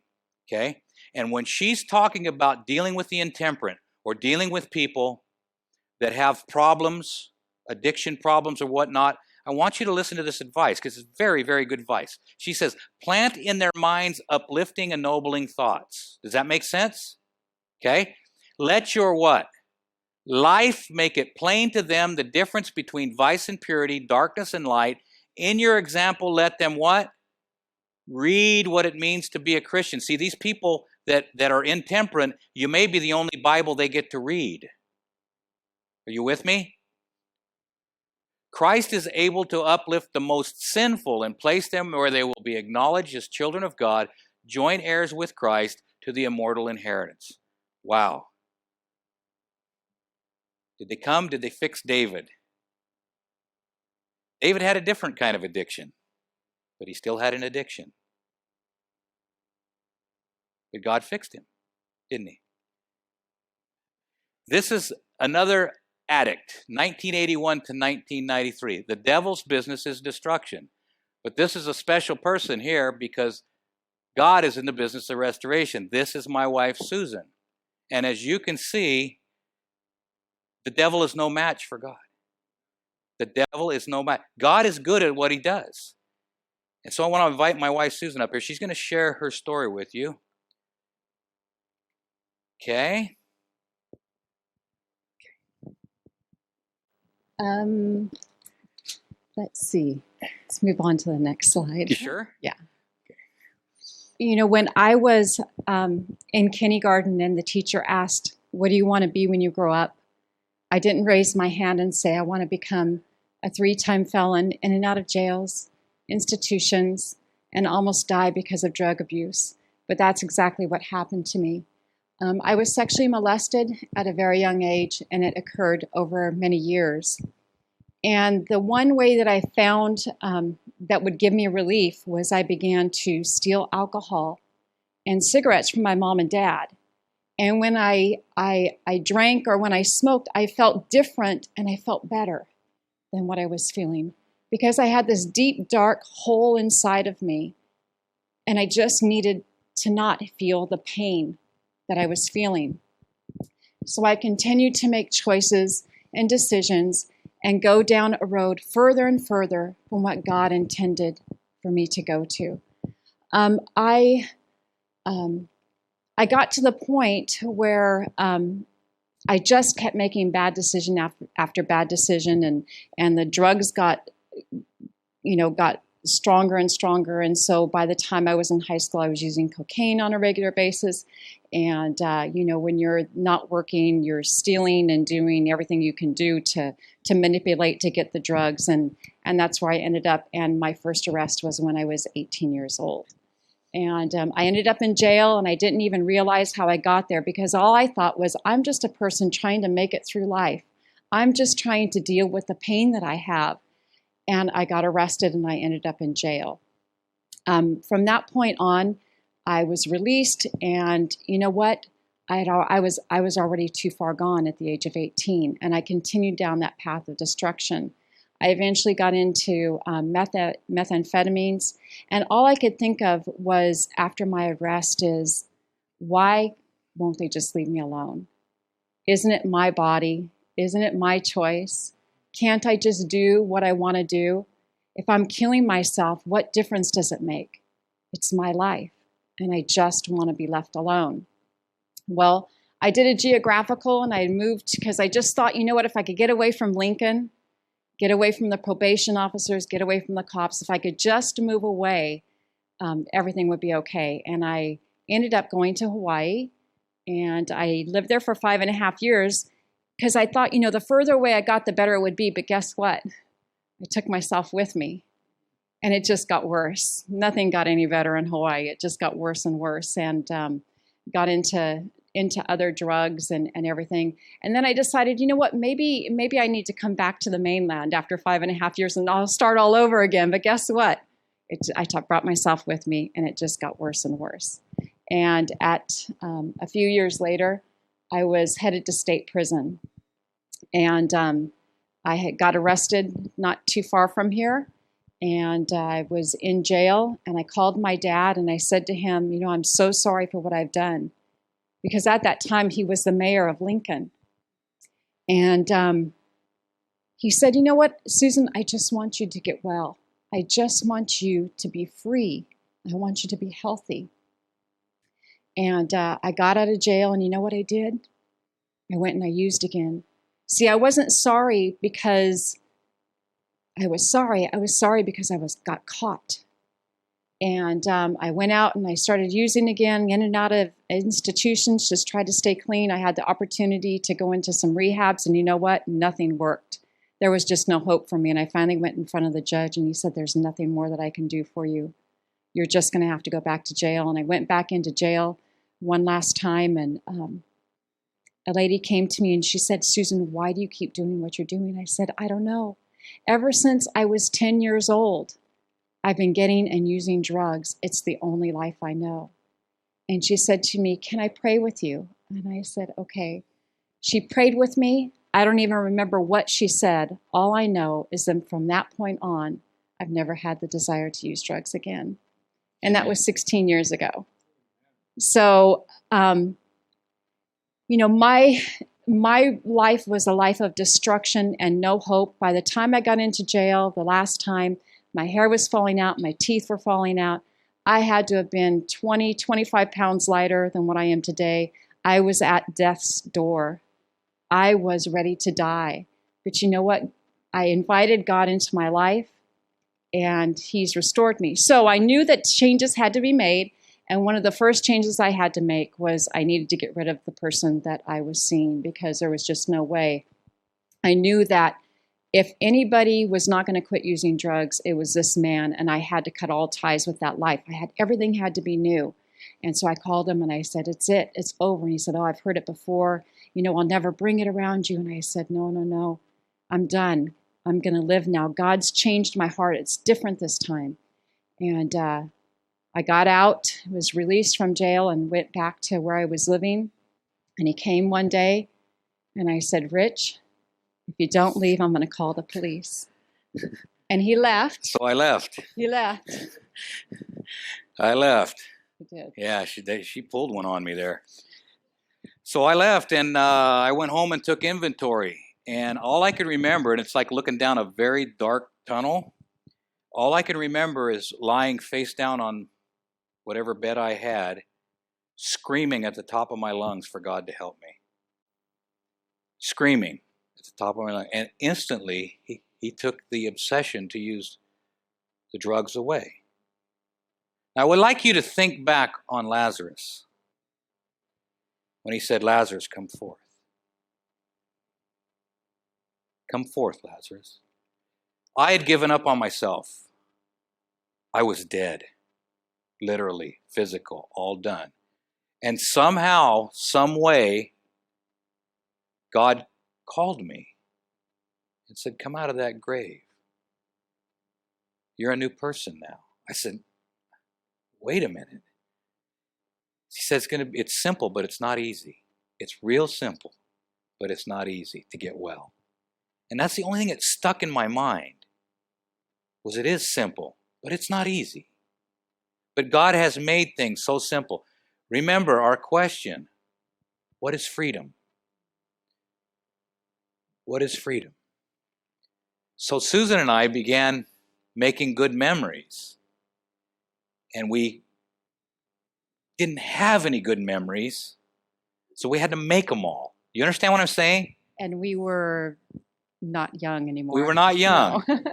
Okay? And when she's talking about dealing with the intemperate, or dealing with people that have problems, addiction problems or whatnot, I want you to listen to this advice because it's very, very good advice. She says, plant in their minds uplifting, ennobling thoughts. Does that make sense? Okay. Let your what? Life make it plain to them the difference between vice and purity, darkness and light. In your example, let them what? Read what it means to be a Christian. See, these people that are intemperate, you may be the only Bible they get to read. Are you with me? Christ is able to uplift the most sinful and place them where they will be acknowledged as children of God, joint heirs with Christ to the immortal inheritance. Wow. Did they come? Did they fix David? David had a different kind of addiction, but he still had an addiction. But God fixed him, didn't he? This is another addict, 1981 to 1993. The devil's business is destruction. But this is a special person here because God is in the business of restoration. This is my wife, Susan. And as you can see, the devil is no match for God. The devil is no match. God is good at what he does. And so I want to invite my wife, Susan, up here. She's going to share her story with you. Okay.
Let's see. Let's move on to the next slide.
You sure?
Yeah. You know, when I was in kindergarten and the teacher asked, what do you want to be when you grow up? I didn't raise my hand and say, I want to become a 3-time felon in and out of jails, institutions, and almost die because of drug abuse. But that's exactly what happened to me. I was sexually molested at a very young age, and it occurred over many years. And the one way that I found that would give me relief was I began to steal alcohol and cigarettes from my mom and dad. And when I drank or when I smoked, I felt different and I felt better than what I was feeling because I had this deep, dark hole inside of me, and I just needed to not feel the pain that I was feeling. So I continued to make choices and decisions and go down a road further and further from what God intended for me to go to. I got to the point where I just kept making bad decision after bad decision, and the drugs got stronger and stronger. And so by the time I was in high school, I was using cocaine on a regular basis. And, when you're not working, you're stealing and doing everything you can do to manipulate to get the drugs. And that's where I ended up. And my first arrest was when I was 18 years old. And I ended up in jail, and I didn't even realize how I got there because all I thought was, I'm just a person trying to make it through life. I'm just trying to deal with the pain that I have. And I got arrested, and I ended up in jail. From that point on, I was released, and you know what? I was already too far gone at the age of 18, and I continued down that path of destruction. I eventually got into methamphetamines, and all I could think of was after my arrest is, why won't they just leave me alone? Isn't it my body? Isn't it my choice? Can't I just do what I want to do? If I'm killing myself, what difference does it make? It's my life, and I just want to be left alone. Well, I did a geographical, and I moved because I just thought, you know what, if I could get away from Lincoln, get away from the probation officers, get away from the cops, if I could just move away, everything would be okay. And I ended up going to Hawaii, and I lived there for 5.5 years because I thought, the further away I got, the better it would be. But guess what? I took myself with me, and it just got worse. Nothing got any better in Hawaii. It just got worse and worse, and got into other drugs and everything. And then I decided, you know what, maybe I need to come back to the mainland after 5.5 years, and I'll start all over again. But guess what? I brought myself with me, and it just got worse and worse. And at a few years later, I was headed to state prison. And I had got arrested not too far from here, and I was in jail, and I called my dad, and I said to him, I'm so sorry for what I've done. because at that time he was the mayor of Lincoln. And he said, you know what, Susan, I just want you to get well. I just want you to be free. I want you to be healthy. And I got out of jail, and you know what I did? I went and I used again. See, I wasn't sorry because I was sorry. I was sorry because I got caught. And I went out and I started using again, in and out of institutions, just tried to stay clean. I had the opportunity to go into some rehabs, and you know what? Nothing worked. There was just no hope for me. And I finally went in front of the judge, and he said, there's nothing more that I can do for you. You're just going to have to go back to jail. And I went back into jail one last time, and a lady came to me and she said, Susan, why do you keep doing what you're doing? I said, I don't know. Ever since I was 10 years old, I've been getting and using drugs. It's the only life I know. And she said to me, can I pray with you? And I said, okay. She prayed with me. I don't even remember what she said. All I know is that from that point on, I've never had the desire to use drugs again. And that was 16 years ago. So, you know, my life was a life of destruction and no hope. By the time I got into jail the last time, my hair was falling out, my teeth were falling out. I had to have been 20, 25 pounds lighter than what I am today. I was at death's door. I was ready to die. But you know what? I invited God into my life, and he's restored me. So I knew that changes had to be made. And one of the first changes I had to make was I needed to get rid of the person that I was seeing, because there was just no way. I knew that if anybody was not going to quit using drugs, it was this man, and I had to cut all ties with that life. Everything had to be new. And so I called him and I said, it's it, it's over. And he said, oh, I've heard it before. You know, I'll never bring it around you. And I said, no, I'm done. I'm going to live now. God's changed my heart. It's different this time. And I got out, was released from jail, and went back to where I was living. And he came one day and I said, Rich, if you don't leave, I'm going to call the police. And he left.
So I left.
He left.
I left.
He did.
Yeah, she pulled one on me there. So I left, and I went home and took inventory. And all I could remember, and it's like looking down a very dark tunnel, all I can remember is lying face down on whatever bed I had, screaming at the top of my lungs for God to help me. Screaming at the top of my lungs. And instantly, he took the obsession to use the drugs away. Now, I would like you to think back on Lazarus when he said, Lazarus, come forth. Come forth, Lazarus. I had given up on myself. I was dead. Literally, physical, all done. And somehow, some way, God called me and said, come out of that grave. You're a new person now. I said, wait a minute. He said, it's simple, but it's not easy. It's real simple, but it's not easy to get well. And that's the only thing that stuck in my mind, was it is simple, but it's not easy. But God has made things so simple. Remember our question, what is freedom? What is freedom? So Susan and I began making good memories. And we didn't have any good memories, so we had to make them all. You understand what I'm saying?
And we were not young anymore.
We were not young.
No.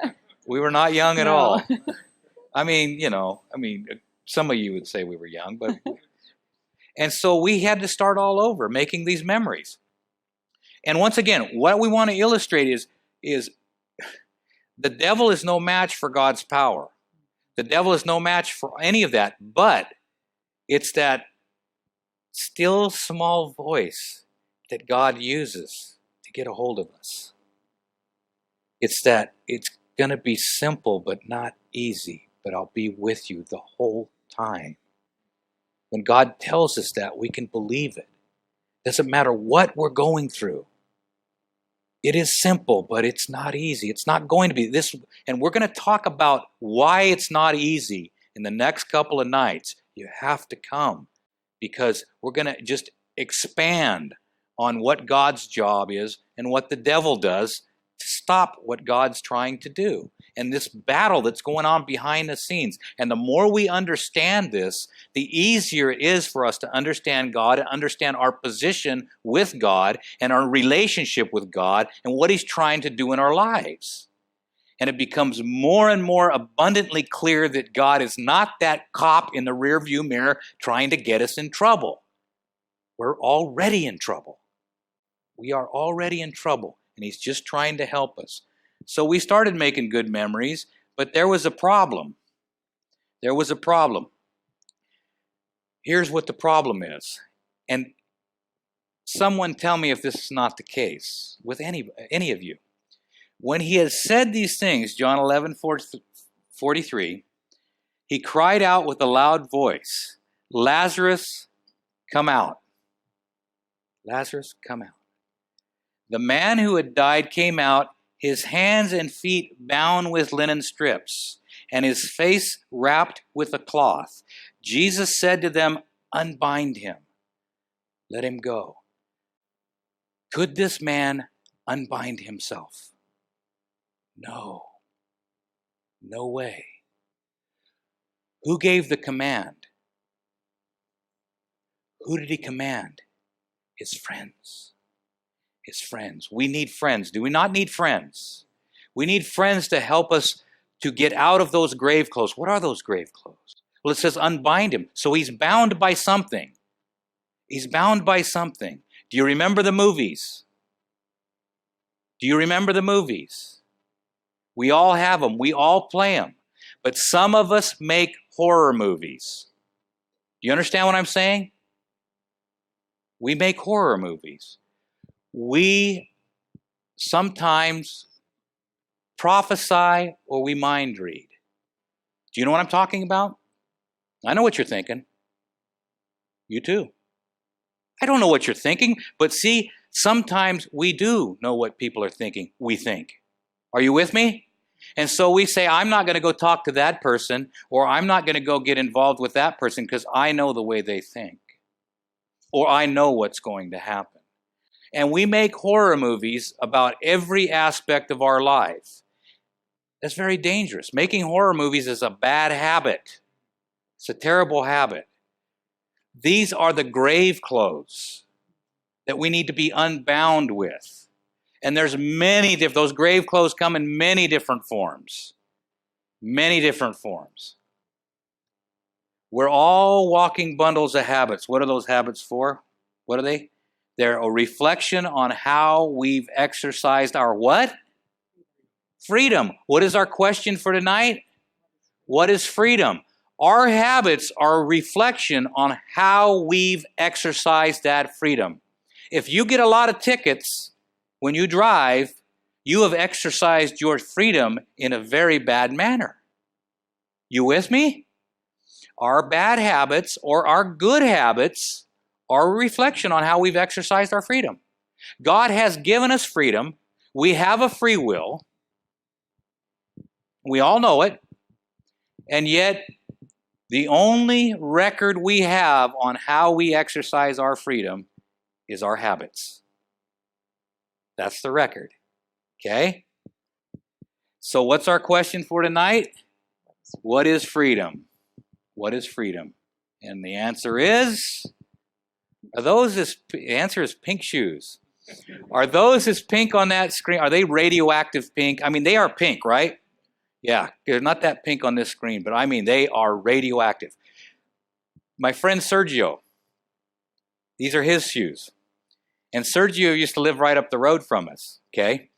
We were not young at
No.
all. I mean, some of you would say we were young, but... And so we had to start all over, making these memories. And once again, what we want to illustrate is the devil is no match for God's power. The devil is no match for any of that, but it's that still small voice that God uses to get a hold of us. It's that it's going to be simple but not easy, but I'll be with you the whole time. When God tells us that, we can believe it. Doesn't matter what we're going through. It is simple, but it's not easy. It's not going to be this. And we're going to talk about why it's not easy in the next couple of nights. You have to come, because we're going to just expand on what God's job is and what the devil does to stop what God's trying to do. And this battle that's going on behind the scenes. And the more we understand this, the easier it is for us to understand God and understand our position with God and our relationship with God and what He's trying to do in our lives. And it becomes more and more abundantly clear that God is not that cop in the rearview mirror trying to get us in trouble. We're already in trouble. We are already in trouble, and He's just trying to help us. So we started making good memories, but there was a problem. There was a problem. Here's what the problem is. And someone tell me if this is not the case with any of you. When He had said these things, John 11:43, He cried out with a loud voice, Lazarus, come out. Lazarus, come out. The man who had died came out, his hands and feet bound with linen strips, and his face wrapped with a cloth. Jesus said to them, unbind him. Let him go. Could this man unbind himself? No. No way. Who gave the command? Who did He command? His friends. His friends. We need friends. Do we not need friends? We need friends to help us to get out of those grave clothes. What are those grave clothes? Well, it says unbind him. So he's bound by something. He's bound by something. Do you remember the movies? Do you remember the movies? We all have them. We all play them. But some of us make horror movies. Do you understand what I'm saying? We make horror movies. We sometimes prophesy or we mind read. Do you know what I'm talking about? I know what you're thinking. You too. I don't know what you're thinking, but see, sometimes we do know what people are thinking, we think. Are you with me? And so we say, I'm not going to go talk to that person, or I'm not going to go get involved with that person because I know the way they think, or I know what's going to happen. And we make horror movies about every aspect of our life. That's very dangerous. Making horror movies is a bad habit. It's a terrible habit. These are the grave clothes that we need to be unbound with. And there's many, those grave clothes come in many different forms. Many different forms. We're all walking bundles of habits. What are those habits for? What are they? They're a reflection on how we've exercised our what? Freedom. What is our question for tonight? What is freedom? Our habits are a reflection on how we've exercised that freedom. If you get a lot of tickets when you drive, you have exercised your freedom in a very bad manner. You with me? Our bad habits or our good habits are a reflection on how we've exercised our freedom. God has given us freedom. We have a free will. We all know it. And yet, the only record we have on how we exercise our freedom is our habits. That's the record. Okay? So what's our question for tonight? What is freedom? What is freedom? And the answer is, the answer is pink shoes. Are those as pink on that screen? Are they radioactive pink? I mean, they are pink, right? Yeah, they're not that pink on this screen, but I mean, they are radioactive. My friend Sergio, these are his shoes. And Sergio used to live right up the road from us, okay?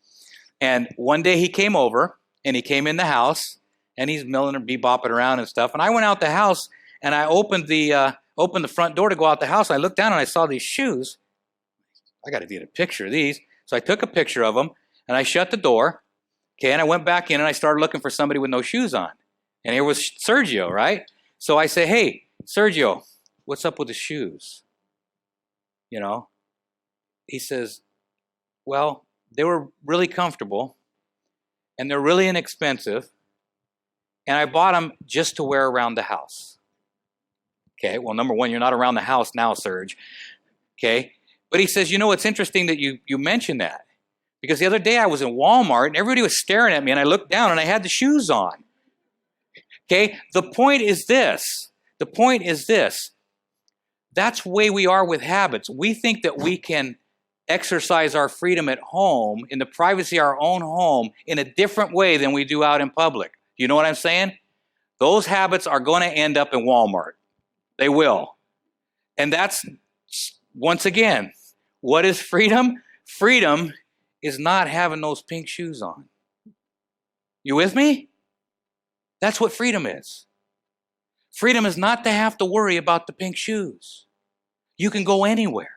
And one day he came over, and he came in the house, and he's milling and bebopping around and stuff. And I went out the house, and I opened the front door to go out the house. And I looked down, and I saw these shoes. I got to get a picture of these. So I took a picture of them, and I shut the door, okay? And I went back in, and I started looking for somebody with no shoes on. And here was Sergio, right? So I say, hey, Sergio, what's up with the shoes? You know? He says, well, they were really comfortable, and they're really inexpensive, and I bought them just to wear around the house. Okay, well, number one, you're not around the house now, Serge. Okay? But he says, you know, it's interesting that you mentioned that. Because the other day I was in Walmart and everybody was staring at me and I looked down and I had the shoes on. Okay? The point is this. The point is this. That's the way we are with habits. We think that we can exercise our freedom at home, in the privacy of our own home, in a different way than we do out in public. You know what I'm saying? Those habits are going to end up in Walmart. They will. And that's, once again, what is freedom? Freedom is not having those pink shoes on. You with me? That's what freedom is. Freedom is not to have to worry about the pink shoes. You can go anywhere.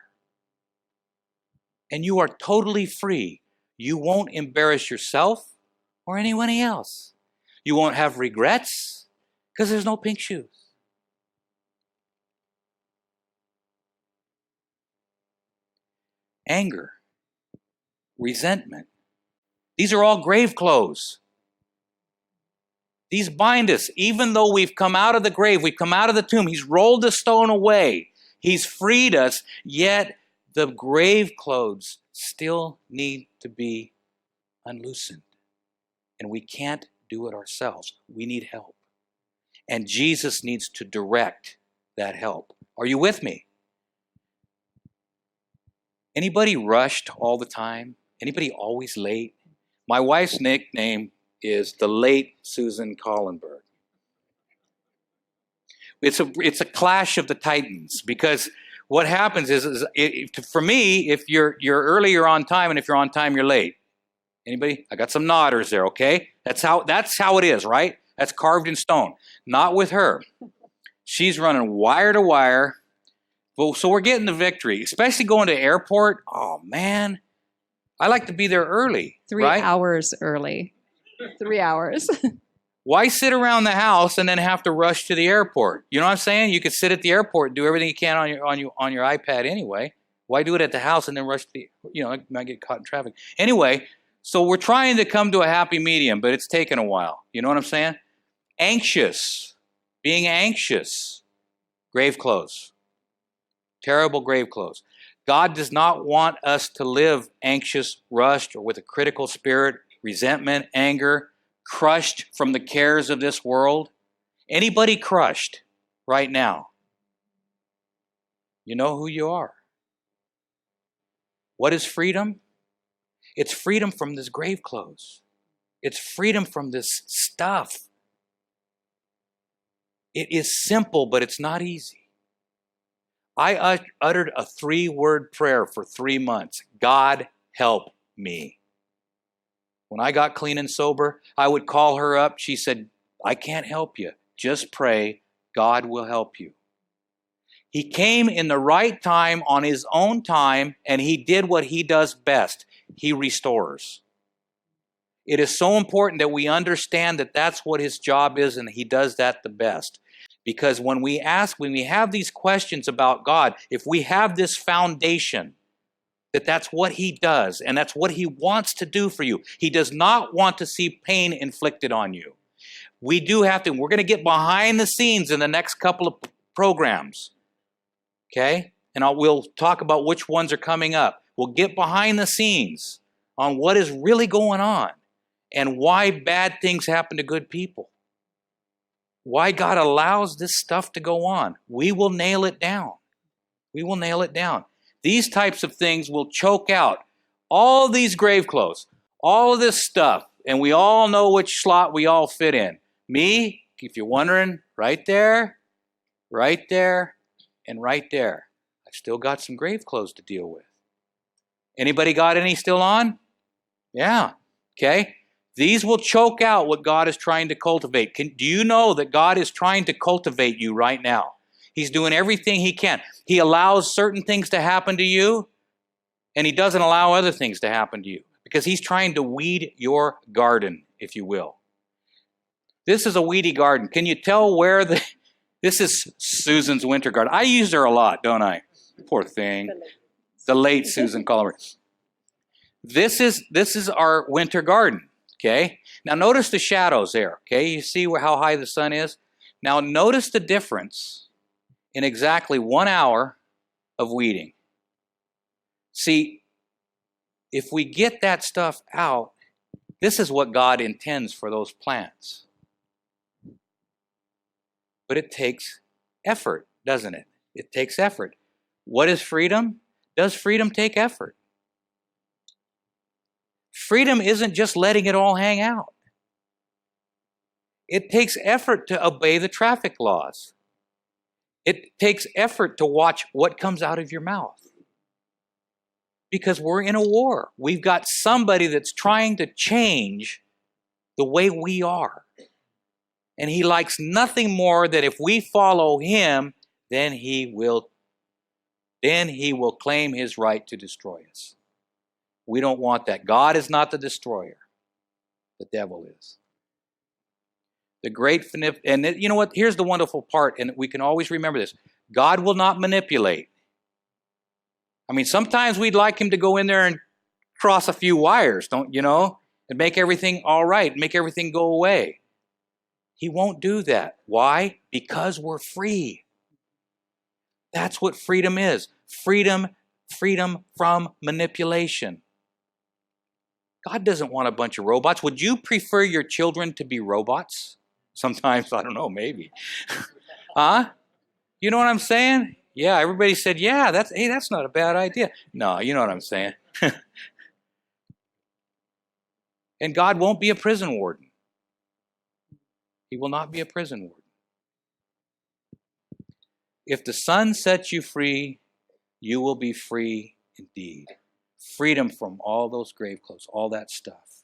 And you are totally free. You won't embarrass yourself or anyone else. You won't have regrets because there's no pink shoes. Anger, resentment. These are all grave clothes. These bind us. Even though we've come out of the grave, we've come out of the tomb, he's rolled the stone away, he's freed us, yet the grave clothes still need to be unloosened. And we can't do it ourselves. We need help. And Jesus needs to direct that help. Are you with me? Anybody rushed all the time? Anybody always late? My wife's nickname is the late Susan Collenberg. It's a clash of the titans, because what happens is for me, if you're early, you're on time, and if you're on time, you're late. Anybody? I got some nodders there, okay? That's how it is, right? That's carved in stone. Not with her. She's running wire to wire. Well, so we're getting the victory, especially going to airport. Oh, man. I like to be there early.
3
right?
hours early. 3 hours.
Why sit around the house and then have to rush to the airport? You know what I'm saying? You could sit at the airport and do everything you can on your iPad anyway. Why do it at the house and then rush to the, you might get caught in traffic. Anyway, so we're trying to come to a happy medium, but it's taken a while. You know what I'm saying? Anxious. Being anxious. Grave clothes. Terrible grave clothes. God does not want us to live anxious, rushed, or with a critical spirit, resentment, anger, crushed from the cares of this world. Anybody crushed right now? You know who you are. What is freedom? It's freedom from this grave clothes. It's freedom from this stuff. It is simple, but it's not easy. I uttered a 3-word prayer for 3 months. God, help me. When I got clean and sober, I would call her up. She said, I can't help you. Just pray. God will help you. He came in the right time on his own time, and he did what he does best. He restores. It is so important that we understand that that's what his job is, and he does that the best. Because when we have these questions about God, if we have this foundation, that's what he does, and that's what he wants to do for you. He does not want to see pain inflicted on you. We do have to, we're going to get behind the scenes in the next couple of programs, okay? And we'll talk about which ones are coming up. We'll get behind the scenes on what is really going on and why bad things happen to good people. Why God allows this stuff to go on. We will nail it down. We will nail it down. These types of things will choke out all these grave clothes, all of this stuff, and we all know which slot we all fit in. Me, if you're wondering, right there, and right there. I've still got some grave clothes to deal with. Anybody got any still on? Yeah. Okay. These will choke out what God is trying to cultivate. Do you know that God is trying to cultivate you right now? He's doing everything he can. He allows certain things to happen to you, and he doesn't allow other things to happen to you because he's trying to weed your garden, if you will. This is a weedy garden. Can you tell where this is Susan's winter garden? I use her a lot, don't I? Poor thing. The late Susan Collenberg. This is our winter garden. Okay. Now notice the shadows there. Okay. You see how high the sun is? Now notice the difference in exactly 1 hour of weeding. See, if we get that stuff out, this is what God intends for those plants. But it takes effort, doesn't it? It takes effort. What is freedom? Does freedom take effort? Freedom isn't just letting it all hang out. It takes effort to obey the traffic laws. It takes effort to watch what comes out of your mouth. Because we're in a war. We've got somebody that's trying to change the way we are. And he likes nothing more than if we follow him, then he will claim his right to destroy us. We don't want that. God is not the destroyer. The devil is. The great, and you know what? Here's the wonderful part, and we can always remember this. God will not manipulate. I mean, sometimes we'd like him to go in there and cross a few wires, and make everything all right, make everything go away. He won't do that. Why? Because we're free. That's what freedom is. Freedom from manipulation. God doesn't want a bunch of robots. Would you prefer your children to be robots? Sometimes, I don't know, maybe. Huh? You know what I'm saying? Yeah, everybody said, yeah, that's not a bad idea. No, you know what I'm saying. And God won't be a prison warden. He will not be a prison warden. If the Son sets you free, you will be free indeed. Freedom from all those grave clothes, all that stuff.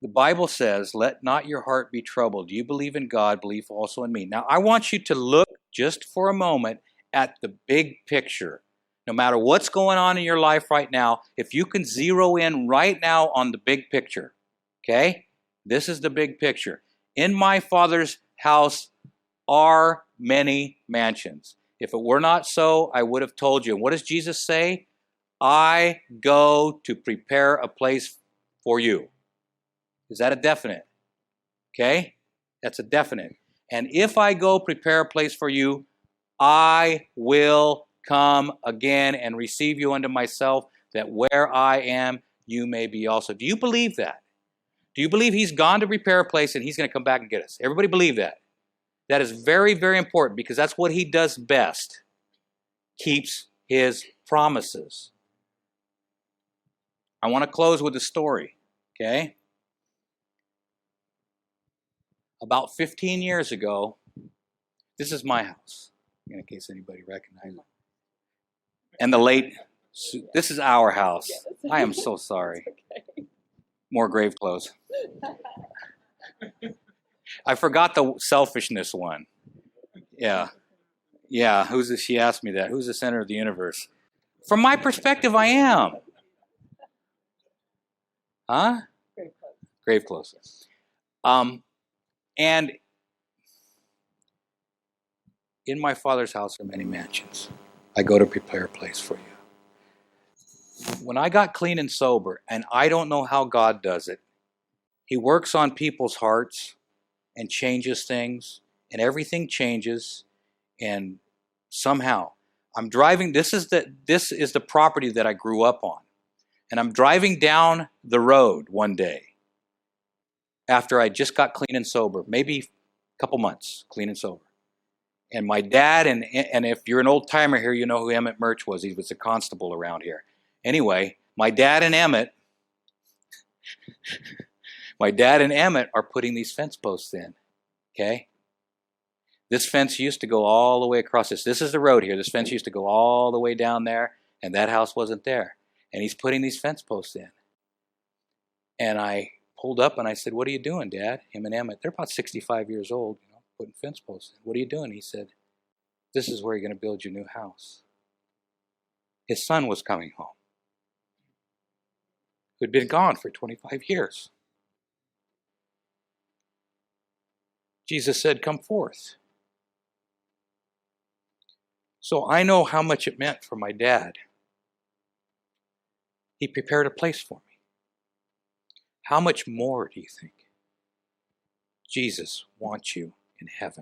The Bible says, let not your heart be troubled. You believe in God, believe also in me. Now, I want you to look just for a moment at the big picture. No matter what's going on in your life right now, if you can zero in right now on the big picture, okay? This is the big picture. In my Father's house are many mansions. If it were not so, I would have told you. And what does Jesus say? I go to prepare a place for you. Is that a definite? Okay? That's a definite. And if I go prepare a place for you, I will come again and receive you unto myself, that where I am, you may be also. Do you believe that? Do you believe he's gone to prepare a place and he's going to come back and get us? Everybody believe that? That is very, very important because that's what he does best. Keeps his promises. I want to close with a story, okay? About 15 years ago, this is my house, in case anybody recognizes it. And this is our house. I am so sorry. More grave clothes. I forgot the selfishness one. Yeah. Who's this? She asked me that. Who's the center of the universe? From my perspective, I am. Huh? Grave clothes. And in my Father's house are many mansions. I go to prepare a place for you. When I got clean and sober, and I don't know how God does it, he works on people's hearts and changes things, and everything changes, and somehow I'm driving. This is the property that I grew up on, and I'm driving down the road one day after I just got clean and sober, maybe a couple months clean and sober. And my dad, and if you're an old timer here, you know who Emmett Murch was. He was a constable around here. Anyway, my dad and Emmett are putting these fence posts in, okay? This fence used to go all the way across this. This is the road here. This fence used to go all the way down there, and that house wasn't there. And he's putting these fence posts in. And I pulled up and I said, what are you doing, Dad? Him and Emmett, they're about 65 years old, putting fence posts in. What are you doing? He said, this is where you're going to build your new house. His son was coming home, who'd been gone for 25 years. Jesus said, come forth. So I know how much it meant for my dad. He prepared a place for me. How much more do you think Jesus wants you in heaven?